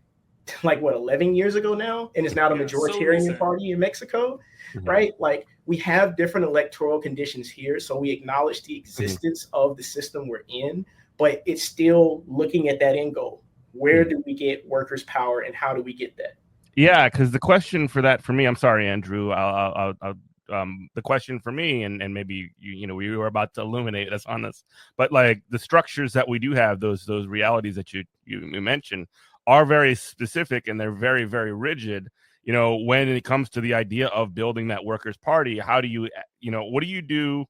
like 11 years ago now, and is now the majoritarian party in Mexico, right? Like we have different electoral conditions here, so we acknowledge the existence of the system we're in, but it's still looking at that end goal. Where do we get workers' power, and how do we get that? Yeah, because the question for that for me, I'm sorry, Andrew. The question for me, and maybe we were about to illuminate us on this, but like the structures that we do have, those realities that you mentioned, are very specific and they're very very rigid. When it comes to the idea of building that workers' party, how do you what do you do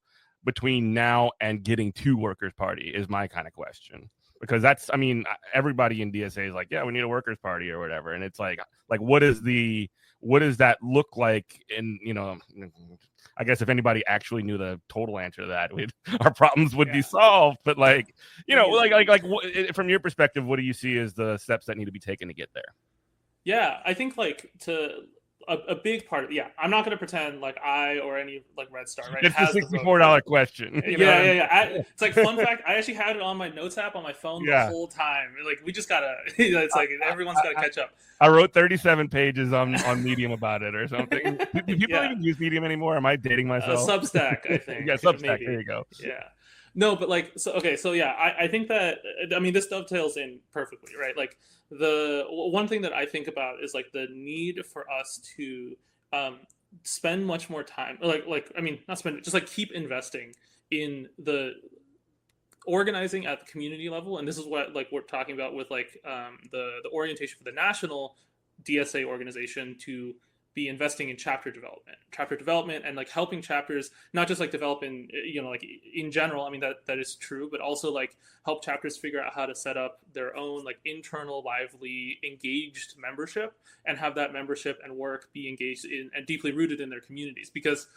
between now and getting to workers' party is my kind of question. Because that's, I mean, everybody in DSA is like, yeah, we need a workers' party or whatever, and it's like what does that look like? And I guess if anybody actually knew the total answer to that, our problems would be solved. But from your perspective, what do you see as the steps that need to be taken to get there? Yeah, I think a big part of I'm not going to pretend like I or any like Red Star, right? It's the $64 question. Yeah. It's like, fun fact, I actually had it on my notes app on my phone the whole time. Like, we just gotta, it's like everyone's gotta catch up. I wrote 37 pages on Medium about it or something. Do people even use Medium anymore? Am I dating myself? Substack, I think. Yeah, Substack. Maybe. There you go. Yeah. No, but I think that, I mean, this dovetails in perfectly, right? Like, the one thing that I think about is like the need for us to spend much more time, just like keep investing in the organizing at the community level. And this is what like we're talking about with like the orientation for the national DSA organization to be investing in chapter development and like helping chapters not just like develop in like in general. I mean, that is true, but also like help chapters figure out how to set up their own like internal, lively, engaged membership, and have that membership and work be engaged in and deeply rooted in their communities. Because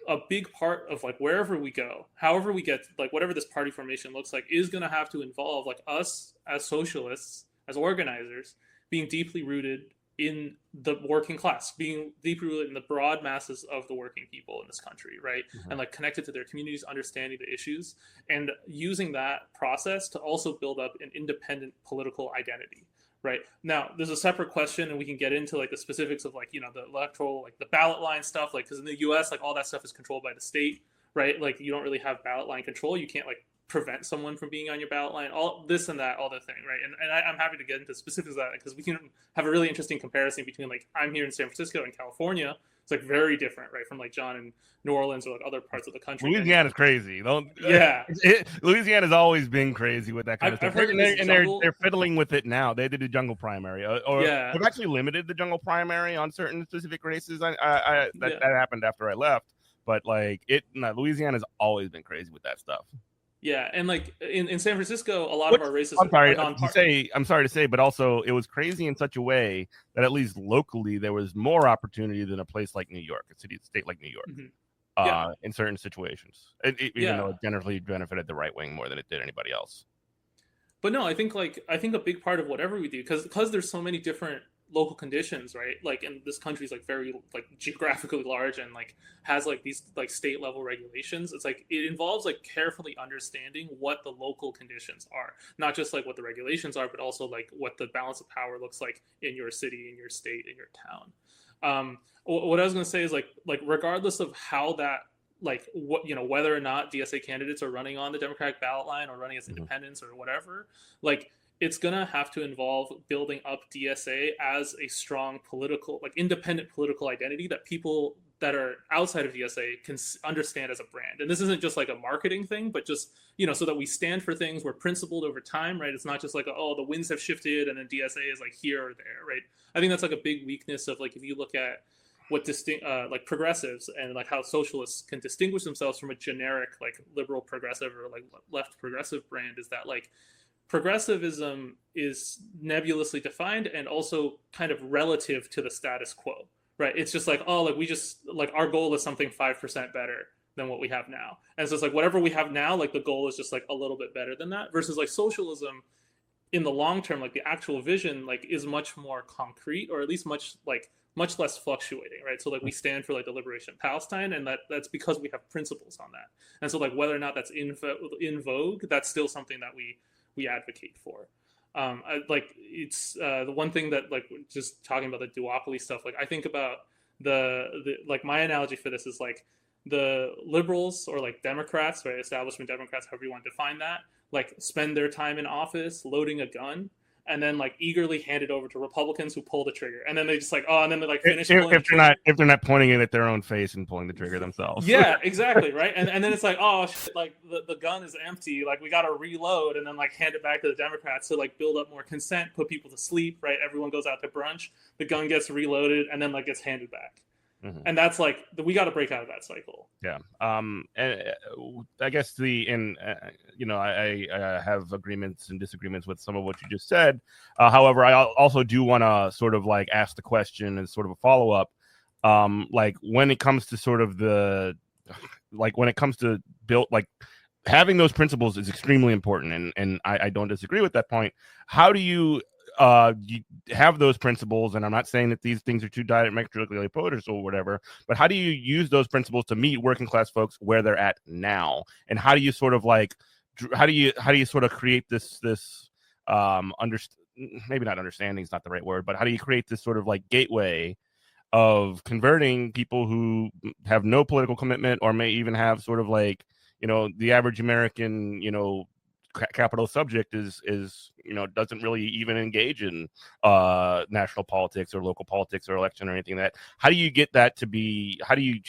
a big part of like wherever we go, however we get, like whatever this party formation looks like, is going to have to involve like us as socialists, as organizers, being deeply rooted in the working class, being deeply rooted in the broad masses of the working people in this country, right? Mm-hmm. And like connected to their communities, understanding the issues, and using that process to also build up an independent political identity, right? Now, there's a separate question, and we can get into like the specifics of like, the electoral, like the ballot line stuff, like, because in the US, like all that stuff is controlled by the state, right? Like you don't really have ballot line control. You can't like prevent someone from being on your ballot line, all this and that, all the thing, right? And I'm happy to get into specifics of that because we can have a really interesting comparison between like I'm here in San Francisco and California. It's like very different, right, from like John in New Orleans or like other parts of the country. Louisiana's crazy. Louisiana's always been crazy with that kind of stuff. They're fiddling with it now. They did a jungle primary, they've actually limited the jungle primary on certain specific races. That happened after I left, but like Louisiana's always been crazy with that stuff. Yeah, and like in San Francisco, a lot of our races. I'm sorry to say, but also it was crazy in such a way that at least locally there was more opportunity than a place like New York, a state like New York, in certain situations. Even though it generally benefited the right wing more than it did anybody else. But no, I think a big part of whatever we do, because there's so many different local conditions, right? Like, and this country is like very like geographically large and like has like these like state level regulations. It's like it involves like carefully understanding what the local conditions are, not just like what the regulations are, but also like what the balance of power looks like in your city, in your state, in your town. What I was going to say is like regardless of how that like what whether or not DSA candidates are running on the Democratic ballot line or running as independents or whatever, like it's going to have to involve building up DSA as a strong political, like independent political identity that people that are outside of DSA can understand as a brand. And this isn't just like a marketing thing, but just, so that we stand for things, we're principled over time, right? It's not just like, the winds have shifted and then DSA is like here or there, right? I think that's like a big weakness of like, if you look at what like progressives and like how socialists can distinguish themselves from a generic like liberal progressive or like left progressive brand, is that like progressivism is nebulously defined and also kind of relative to the status quo, right? It's just like, we just like our goal is something 5% better than what we have now. And so it's like whatever we have now, like the goal is just like a little bit better than that, versus like socialism in the long term, like the actual vision like is much more concrete, or at least much less fluctuating, right? So like we stand for like the liberation of Palestine, and that's because we have principles on that. And so like whether or not that's in vogue, that's still something that we advocate for. It's the one thing that like just talking about the duopoly stuff, like I think about the like my analogy for this is like the liberals or like Democrats, right, establishment Democrats, however you want to define that, like spend their time in office loading a gun and then like eagerly hand it over to Republicans who pull the trigger, and then they just like, oh, and then they like finish pulling the trigger. If they're not pointing it at their own face and pulling the trigger themselves. Yeah, exactly, right. And then it's like, oh shit, like the gun is empty, like we got to reload, and then like hand it back to the Democrats to like build up more consent, put people to sleep, right? Everyone goes out to brunch, the gun gets reloaded, and then like gets handed back. Mm-hmm. And that's like we got to break out of that cycle. Yeah. And I guess I have agreements and disagreements with some of what you just said. However, I also do want to sort of like ask the question as sort of a follow up. Like when it comes to sort of when it comes to build, like having those principles is extremely important, and I don't disagree with that point. How do you have those principles? And I'm not saying that these things are too diametrically opposed or whatever, but how do you use those principles to meet working class folks where they're at now? And how do you sort of like, how do you sort of create this maybe not understanding is not the right word, but how do you create this sort of like gateway of converting people who have no political commitment, or may even have sort of like, the average American, capital subject is doesn't really even engage in national politics or local politics or election or anything like that. How do you get that to be? How do you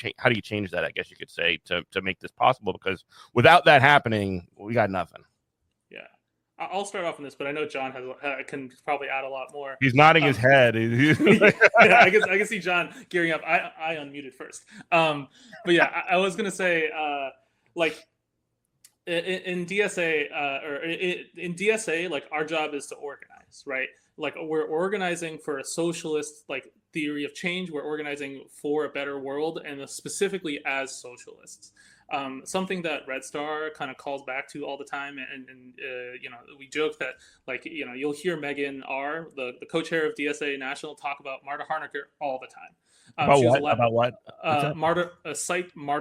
change that? I guess you could say to make this possible, because without that happening, we got nothing. Yeah, I'll start off on this, but I know John can probably add a lot more. He's nodding his head. Yeah, I can see John gearing up. I unmuted first. But yeah, I was gonna say like. In DSA, in DSA, like our job is to organize, right? Like we're organizing for a socialist like theory of change. We're organizing for a better world, and specifically as socialists. Something that Red Star kind of calls back to all the time, and we joke that like you'll hear Megan R, the co-chair of DSA National, talk about Marta Harnacker all the time. About what? Marta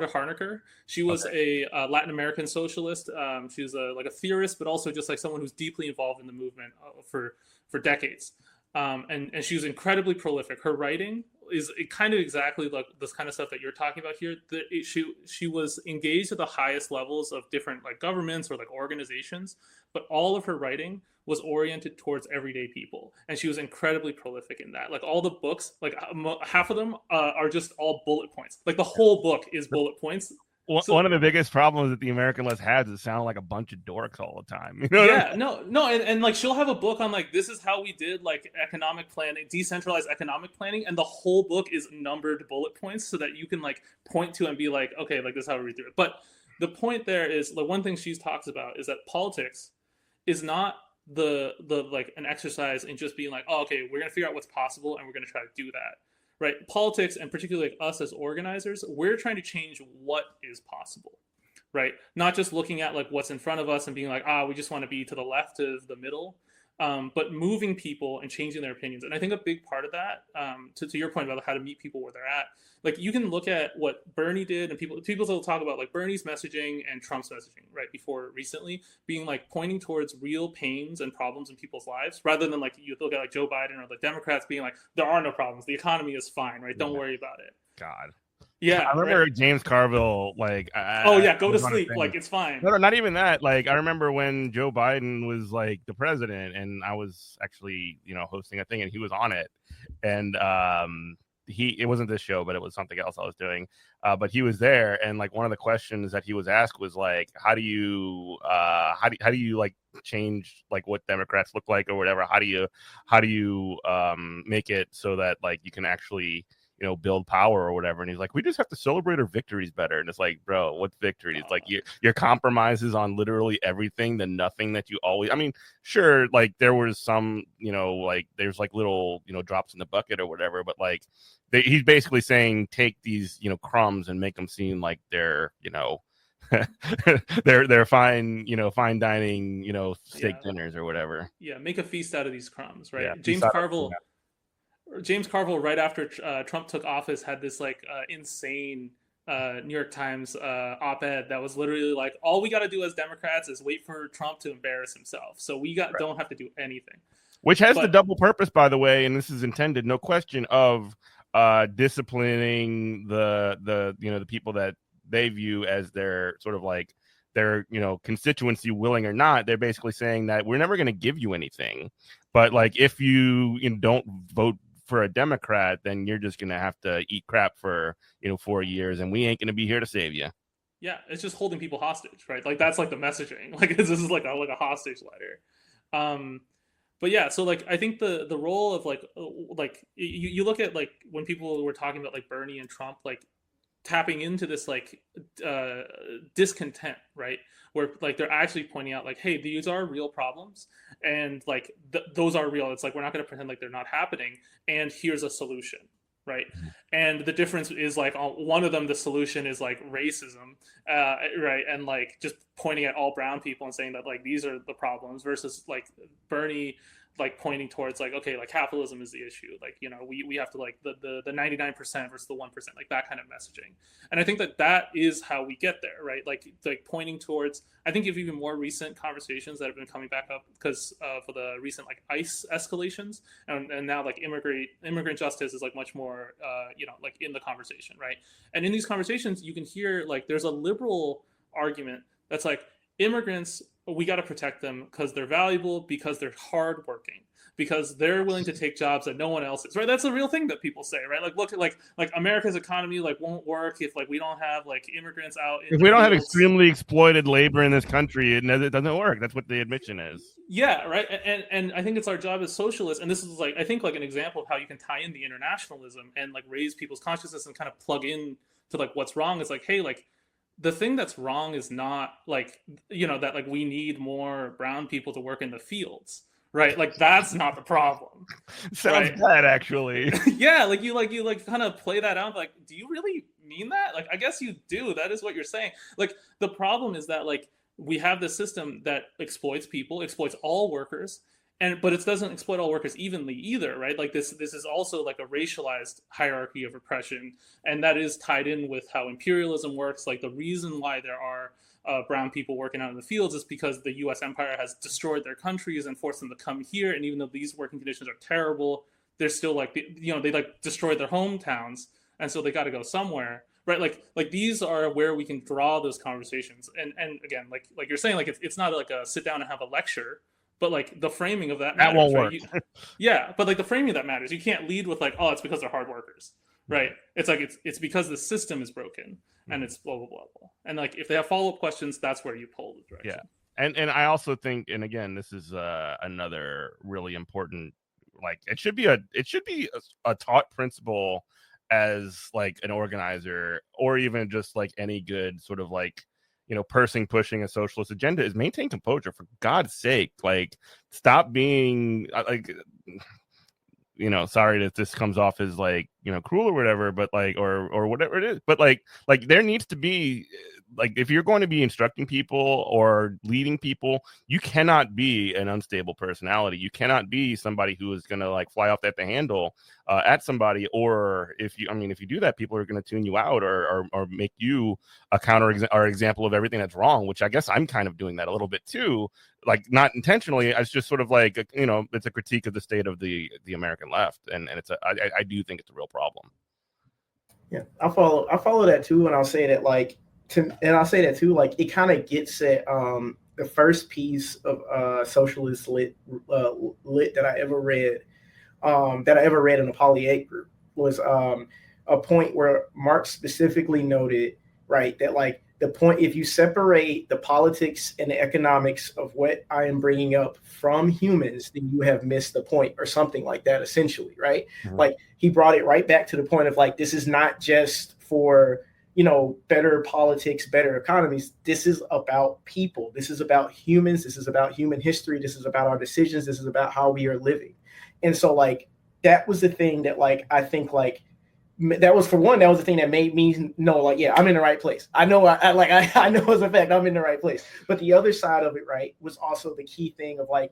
Harnacker. She was a Latin American socialist. She was like a theorist, but also just like someone who's deeply involved in the movement for decades. And she was incredibly prolific. Her writing is kind of exactly like this kind of stuff that you're talking about here. She was engaged at the highest levels of different like governments or like organizations, but all of her writing was oriented towards everyday people, and she was incredibly prolific in that. Like all the books, like half of them are just all bullet points. Like the whole book is bullet points. One of the biggest problems that the American left has is sound like a bunch of dorks all the time. Yeah, no, and like she'll have a book on like this is how we did like economic planning, decentralized economic planning, and the whole book is numbered bullet points so that you can like point to and be like, okay, like this is how we read through it. But the point there is like one thing she talks about is that politics is not the like an exercise in just being like, oh, okay, we're gonna figure out what's possible and we're gonna try to do that. Right, politics, and particularly like us as organizers, we're trying to change what is possible, right? Not just looking at like what's in front of us and being like, we just want to be to the left of the middle, but moving people and changing their opinions. And I think a big part of that, to your point about how to meet people where they're at, like you can look at what Bernie did, and people will talk about like Bernie's messaging and Trump's messaging right before recently being like pointing towards real pains and problems in people's lives, rather than like you look at like Joe Biden or the Democrats being like, there are no problems, the economy is fine, right? Don't worry about it. God. Yeah, I remember James Carville, like, go to sleep, like it's fine. No, not even that. Like, I remember when Joe Biden was like the president, and I was actually, hosting a thing, and he was on it, and it wasn't this show, but it was something else I was doing. But he was there, and like one of the questions that he was asked was like, how do you like change like what Democrats look like or whatever? How do you make it so that like you can actually build power or whatever? And he's like, we just have to celebrate our victories better. And it's like, bro, what victories? Like your compromises on literally everything, the nothing that you always, I mean, sure, like there was some, like there's like little, drops in the bucket or whatever, but like he's basically saying, take these, crumbs and make them seem like they're, they're fine, fine dining, steak dinners or whatever. Yeah. Make a feast out of these crumbs, right? Yeah, James Carville, right after Trump took office, had this like insane New York Times op-ed that was literally like, all we got to do as Democrats is wait for Trump to embarrass himself. So we don't have to do anything. Which has the double purpose, by the way, and this is intended, no question, of disciplining the people that they view as their sort of like their constituency, willing or not. They're basically saying that we're never going to give you anything, But like, if you don't vote for a Democrat, then you're just gonna have to eat crap for 4 years, and we ain't gonna be here to save you. Yeah, it's just holding people hostage, right? Like that's like the messaging. Like this is like a hostage letter. But yeah, so like I think the role of like you look at like when people were talking about like Bernie and Trump, like tapping into this like discontent, right? Where like they're actually pointing out like, hey, these are real problems, and like those are real. It's like we're not going to pretend like they're not happening, and here's a solution, right? And the difference is like one of them, the solution is like racism, right? And like just pointing at all brown people and saying that like these are the problems, versus like Bernie like pointing towards like, okay, like capitalism is the issue, like we have to like the 99% versus the 1%, like that kind of messaging. And I think that is how we get there, right? Like pointing towards, I think of even more recent conversations that have been coming back up because for the recent like ICE escalations, and now like immigrant justice is like much more like in the conversation, right? And in these conversations you can hear like there's a liberal argument that's like, immigrants, we got to protect them because they're valuable, because they're hardworking, because they're willing to take jobs that no one else is, right? That's a real thing that people say, right? Like, look at like America's economy like won't work if like we don't have like immigrants out in if we don't have fields. extremely exploited labor in this country, it doesn't work. That's what the admission is. Yeah, right. And I think it's our job as socialists, and this is like I think like an example of how you can tie in the internationalism and like raise people's consciousness and kind of plug in to like what's wrong. Is like, hey, like the thing that's wrong is not like that like we need more brown people to work in the fields, right? Like that's not the problem. Sounds bad, actually. Yeah, like you kind of play that out, like, do you really mean that? Like, I guess you do. That is what you're saying. Like the problem is that like we have this system that exploits people, exploits all workers, but it doesn't exploit all workers evenly either, right? Like this is also like a racialized hierarchy of oppression, and that is tied in with how imperialism works. Like the reason why there are brown people working out in the fields is because the U.S. empire has destroyed their countries and forced them to come here, and even though these working conditions are terrible, they're still like they like destroyed their hometowns, and so they got to go somewhere. Right, like these are where we can draw those conversations, and again, like you're saying, like it's not like a sit down and have a lecture, but like the framing of that matters, won't right? work. Yeah, but like the framing of that matters. You can't lead with like, oh, it's because they're hard workers, right? It's like it's because the system is broken and it's blah blah blah blah. And like if they have follow-up questions, that's where you pull the direction. Yeah, and I also think, and again, this is another really important, like it should be a taught principle as like an organizer, or even just like any good sort of like person pushing a socialist agenda, is maintain composure, for God's sake. Like stop being like sorry that this comes off as like cruel or whatever, but like or whatever it is, but like there needs to be, like, if you're going to be instructing people or leading people, you cannot be an unstable personality. You cannot be somebody who is going to like fly off at the handle at somebody, or if you do that, people are going to tune you out or make you a example of everything that's wrong, which I guess I'm kind of doing that a little bit too, like not intentionally. It's just sort of like it's a critique of the state of the American left, and I do think it's a real problem. Yeah, I follow that too, and I'll say that like it kind of gets at the first piece of socialist lit that I ever read in a Poly 8 group was a point where Marx specifically noted, right, that like the point, if you separate the politics and the economics of what I am bringing up from humans, then you have missed the point, or something like that, essentially, right? Mm-hmm. Like he brought it right back to the point of like, this is not just for better politics, better economies. This is about people. This is about humans. This is about human history. This is about our decisions. This is about how we are living. And so like, that was the thing that like, I think like, that was the thing that made me know like, yeah, I'm in the right place. I know I know as a fact I'm in the right place. But the other side of it, right, was also the key thing of like,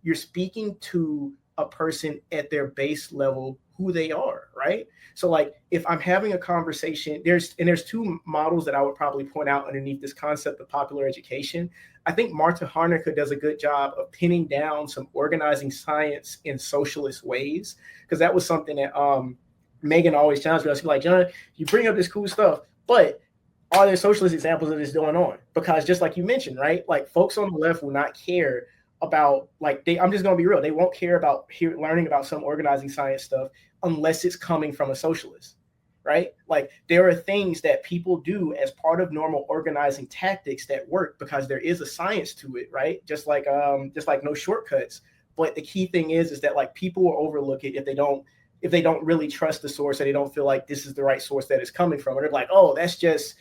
you're speaking to a person at their base level, who they are, right? So like if I'm having a conversation, there's two models that I would probably point out underneath this concept of popular education. I think Marta Harnacker does a good job of pinning down some organizing science in socialist ways, because that was something that Megan always challenged me. She's like, John, you bring up this cool stuff, but are there socialist examples of this going on? Because just like you mentioned, right, like folks on the left will not care about like I'm just gonna be real. They won't care about learning about some organizing science stuff unless it's coming from a socialist, right? Like there are things that people do as part of normal organizing tactics that work because there is a science to it, right? Just like no shortcuts. But the key thing is that like people will overlook it if they don't really trust the source, and they don't feel like this is the right source that it's coming from. And they're like, oh, that's just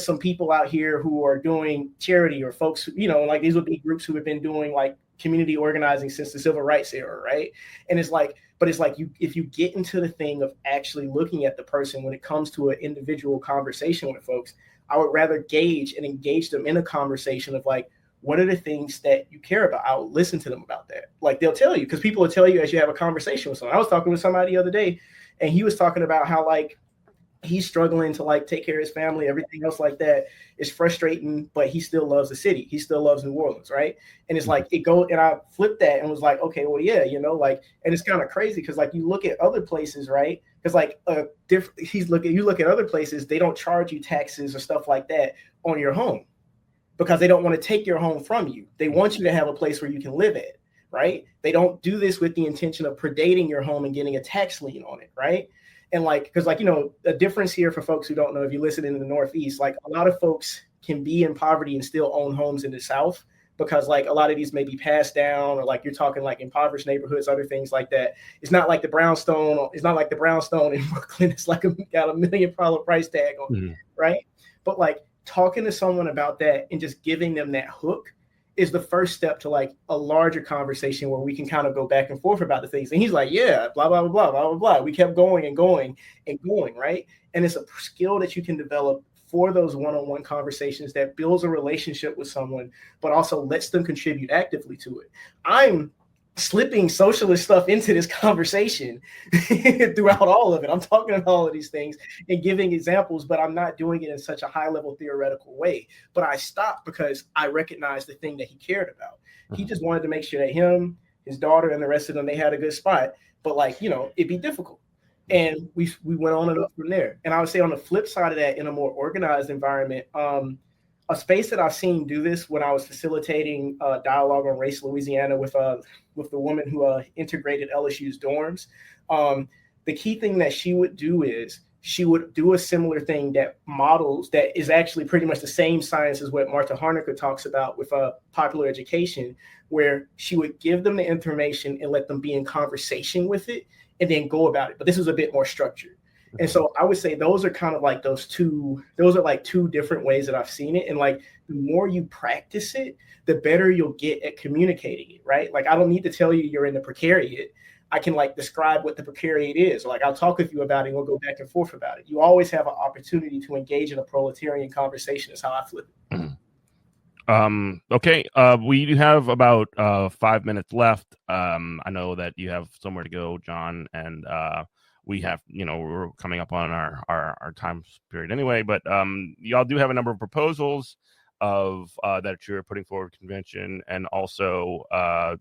some people out here who are doing charity, or folks, like these would be groups who have been doing like community organizing since the civil rights era, right? And it's like, but it's like if you get into the thing of actually looking at the person when it comes to an individual conversation with folks, I would rather gauge and engage them in a conversation of like, what are the things that you care about? I'll listen to them about that. Like they'll tell you, because people will tell you as you have a conversation with someone. I was talking with somebody the other day, and he was talking about how like he's struggling to like take care of his family, everything else like that is frustrating, but he still loves the city. He still loves New Orleans, right? And it's like and I flipped that and was like, okay, well, yeah, like, and it's kind of crazy because like you look at other places, right? Because like you look at other places, they don't charge you taxes or stuff like that on your home, because they don't want to take your home from you. They want you to have a place where you can live at, right? They don't do this with the intention of predating your home and getting a tax lien on it, right? And like, because like, a difference here for folks who don't know, if you listen in the Northeast, like a lot of folks can be in poverty and still own homes in the South, because like a lot of these may be passed down, or like you're talking like impoverished neighborhoods, other things like that. It's not like the brownstone in Brooklyn. It's like got $1 million price tag on it, right? But like, talking to someone about that and just giving them that hook is the first step to like a larger conversation where we can kind of go back and forth about the things. And he's like, yeah, blah, blah, blah, blah, blah, blah, blah. We kept going and going and going, right? And it's a skill that you can develop for those one-on-one conversations that builds a relationship with someone, but also lets them contribute actively to it. I'm slipping socialist stuff into this conversation throughout all of it. I'm talking about all of these things and giving examples, but I'm not doing it in such a high level theoretical way. But I stopped because I recognized the thing that he cared about. He just wanted to make sure that him, his daughter, and the rest of them, they had a good spot. But like, it'd be difficult. And we went on and up from there. And I would say on the flip side of that, in a more organized environment, a space that I've seen do this when I was facilitating dialogue on race, Louisiana, with the woman who integrated LSU's dorms. The key thing that she would do is she would do a similar thing that is actually pretty much the same science as what Martha Harnacker talks about with popular education, where she would give them the information and let them be in conversation with it and then go about it. But this was a bit more structured. And so I would say those are kind of like two different ways that I've seen it. And like the more you practice it, the better you'll get at communicating it, right? Like I don't need to tell you you're in the precariat. I can like describe what the precariat is. Or like I'll talk with you about it and we'll go back and forth about it. You always have an opportunity to engage in a proletarian conversation is how I flip it. Okay. We do have about 5 minutes left. I know that you have somewhere to go, John, and we have, we're coming up on our time period anyway, but y'all do have a number of proposals that you're putting forward to convention, and also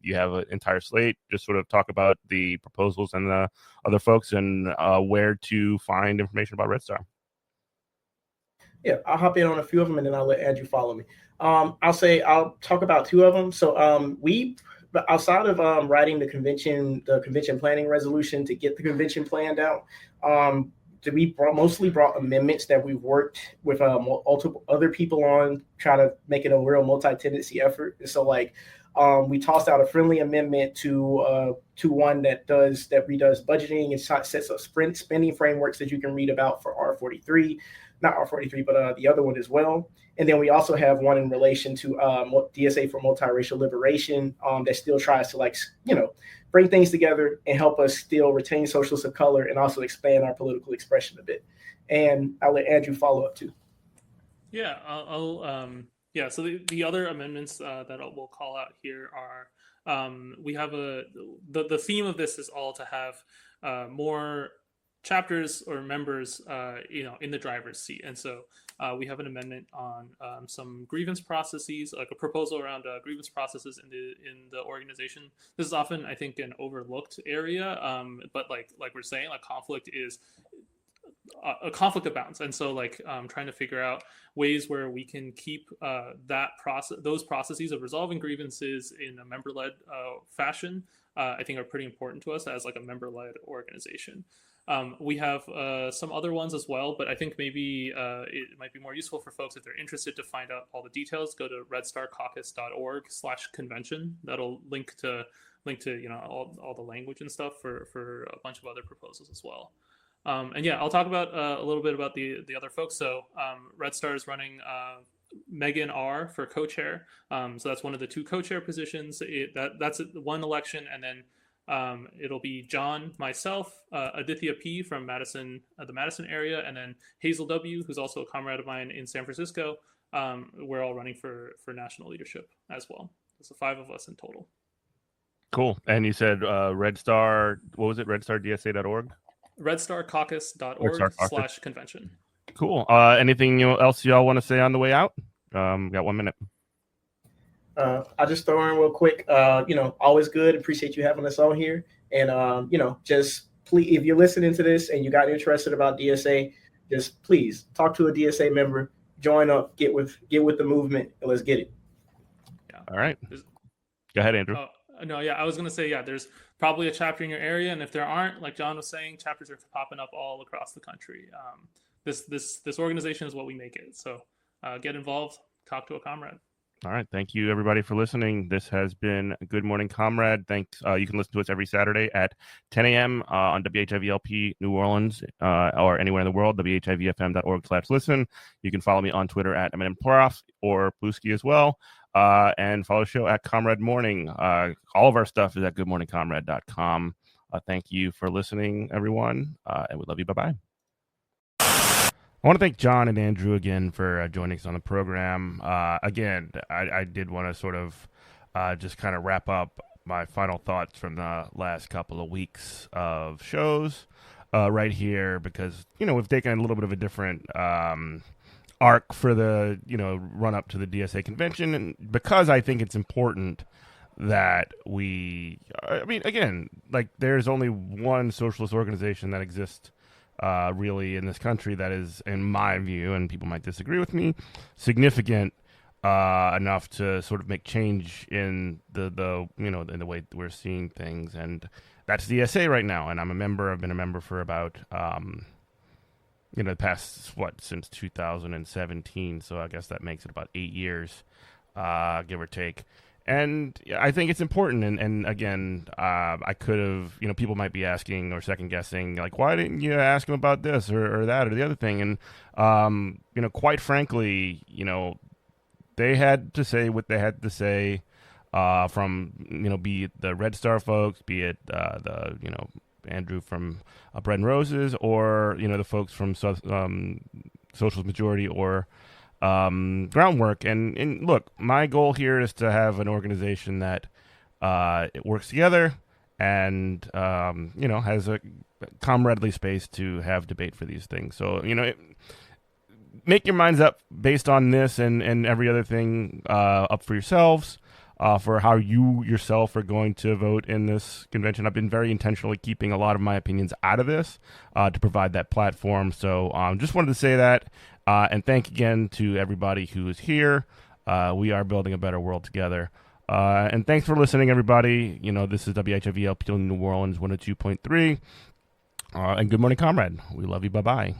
you have an entire slate. Just sort of talk about the proposals and the other folks, and where to find information about Red Star. Yeah, I'll hop in on a few of them, and then I'll let Andrew follow me. I'll talk about two of them. So we, outside of writing the convention planning resolution to get the convention planned out, we mostly brought amendments that we've worked with multiple other people on, trying to make it a real multi-tendency effort. And so like we tossed out a friendly amendment to one that redoes budgeting and sets up spending frameworks that you can read about for R43. Not R43, but the other one as well. And then we also have one in relation to DSA for multiracial liberation that still tries to bring things together and help us still retain socialists of color and also expand our political expression a bit. And I'll let Andrew follow up too. Yeah, so the other amendments that we'll call out here are we have the theme of this is all to have more chapters or members, in the driver's seat. And so we have an amendment on some grievance processes, like a proposal around grievance processes in the organization. This is often, I think, an overlooked area, but like we're saying, like conflict is a conflict of bounds. And so like trying to figure out ways where we can keep those processes of resolving grievances in a member-led fashion, I think are pretty important to us as like a member-led organization. We have some other ones as well, but I think maybe it might be more useful for folks if they're interested to find out all the details. Go to redstarcaucus.org/convention. That'll link to all the language and stuff for a bunch of other proposals as well. And yeah, I'll talk about a little bit about the other folks. So Red Star is running Megan R for co-chair. So that's one of the 2 co-chair positions. That's one election, and then it'll be John, myself, Aditya P from Madison, the Madison area, and then Hazel W, who's also a comrade of mine in San Francisco. We're all running for national leadership as well. So 5 of us in total. Cool. And you said Red Star, what was it? RedStarDSA.org? redstarcaucus.org/convention. Cool. Anything else y'all want to say on the way out? Got 1 minute. I'll just throw in real quick. Always good. Appreciate you having us on here. And just please, if you're listening to this and you got interested about DSA, just please talk to a DSA member, join up, get with the movement, and let's get it. Yeah. All right. Go ahead, Andrew. No, yeah, I was going to say, there's probably a chapter in your area. And if there aren't, like John was saying, chapters are popping up all across the country. This organization is what we make it. So get involved, talk to a comrade. All right. Thank you, everybody, for listening. This has been Good Morning Comrade. Thanks. You can listen to us every Saturday at 10 a.m. On WHIVLP New Orleans or anywhere in the world, WHIVFM.org/listen. You can follow me on Twitter at MNMProf or Bluesky as well. And follow the show at Comrade Morning. All of our stuff is at goodmorningcomrade.com. Thank you for listening, everyone. And we love you. Bye-bye. I want to thank John and Andrew again for joining us on the program. Again, I did want to sort of just kind of wrap up my final thoughts from the last couple of weeks of shows right here because, we've taken a little bit of a different arc for the, run up to the DSA convention. And because I think it's important that again, like there's only one socialist organization that exists really in this country that is, in my view, and people might disagree with me, significant enough to sort of make change in the in the way we're seeing things, and that's DSA right now. And I'm a member. I've been a member for about the past since 2017. So I guess that makes it about 8 years, give or take. And I think it's important. And again, I could have, people might be asking or second guessing, like, why didn't you ask them about this or that or the other thing? And, quite frankly, they had to say what they had to say from, be it the Red Star folks, be it Andrew from Bread and Roses, or, the folks from Socialist Majority or Groundwork. And look, my goal here is to have an organization that it works together and has a comradely space to have debate for these things. So make your minds up based on this and every other thing up for yourselves for how you yourself are going to vote in this convention. I've been very intentionally keeping a lot of my opinions out of this to provide that platform. So just wanted to say that. And thank again to everybody who is here. We are building a better world together. And thanks for listening, everybody. This is WHIVLP New Orleans 102.3. And Good Morning Comrade. We love you. Bye-bye.